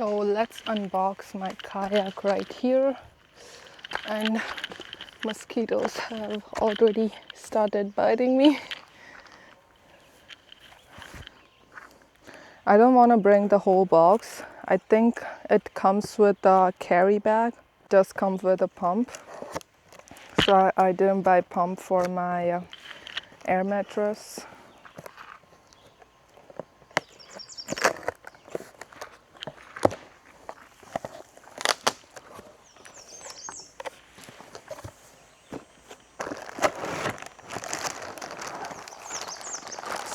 So let's unbox my kayak right here. And mosquitoes have already started biting me. I don't want to bring the whole box. I think it comes with a carry bag. It does come with a pump. So I didn't buy pump for my air mattress.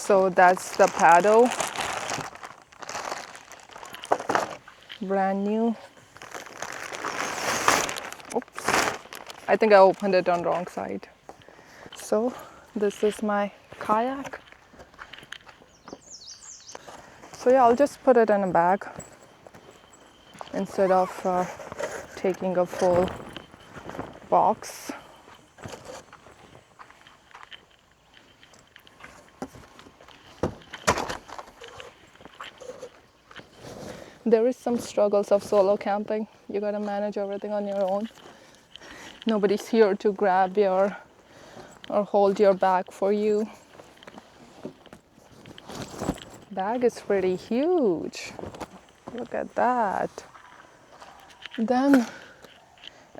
So that's the paddle, brand new. Oops, I think I opened it on the wrong side. So this is my kayak. So yeah, I'll just put it in a bag instead of taking a full box. There is some struggles of solo camping. You gotta manage everything on your own. Nobody's here to grab your or hold your bag for you. Bag is pretty huge. Look at that. Then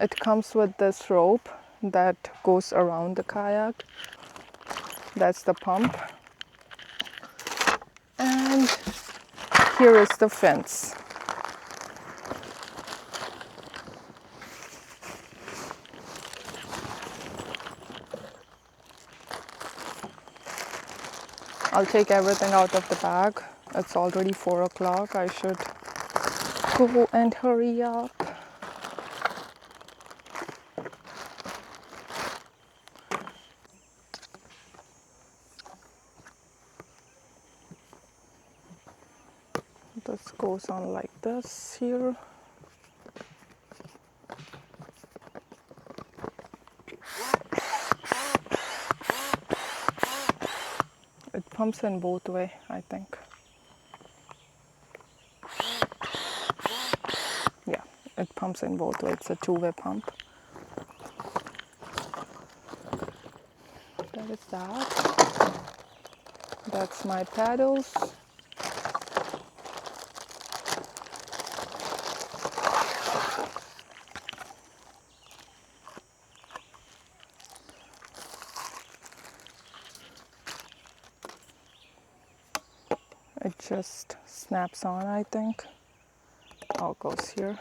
it comes with this rope that goes around the kayak. That's the pump. And here is the fence. I'll take everything out of the bag. It's already 4 o'clock. I should go and hurry up. This goes on like this here. It pumps in both way, I think. Yeah, it pumps in both way. It's a two-way pump. That is that. That's my paddles. It just snaps on, I think. All goes here.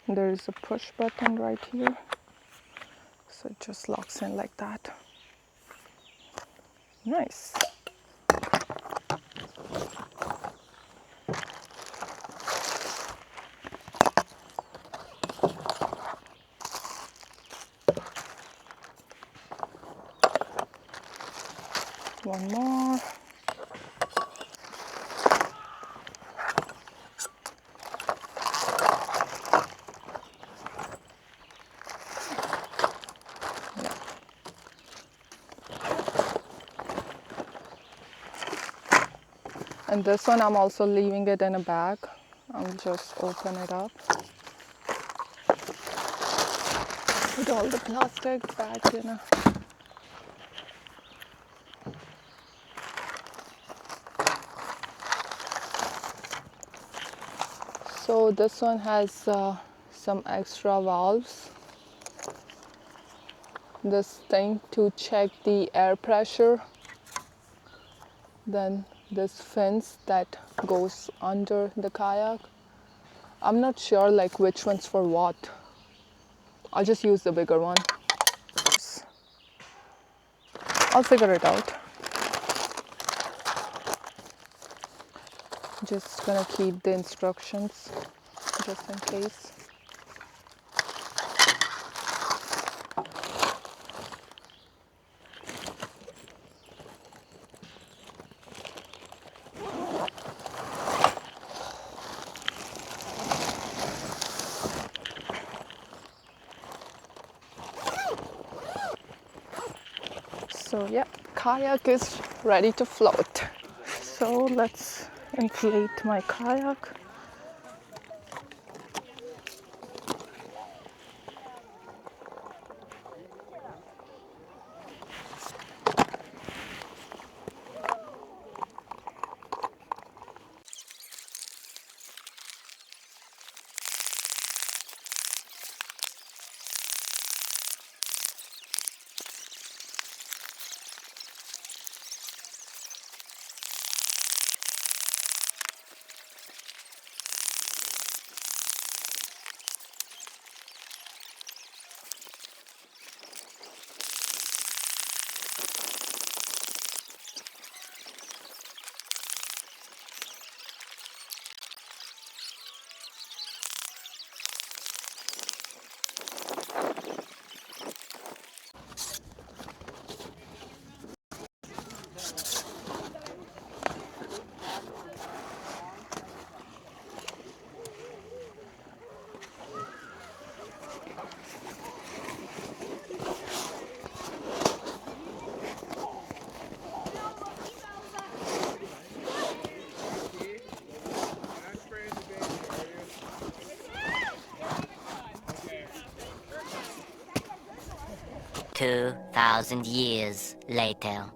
There is a push button right here. So it just locks in like that. Nice. One more. Yeah. And this one I'm also leaving it in a bag. I'll just open it up. Put all the plastic back in a So this one has some extra valves. This thing to check the air pressure. Then this fence that goes under the kayak. I'm not sure like which one's for what. I'll just use the bigger one. I'll figure it out. Just gonna keep the instructions just in case. So yeah, kayak is ready to float. So let's inflate my kayak. "2,000 years later."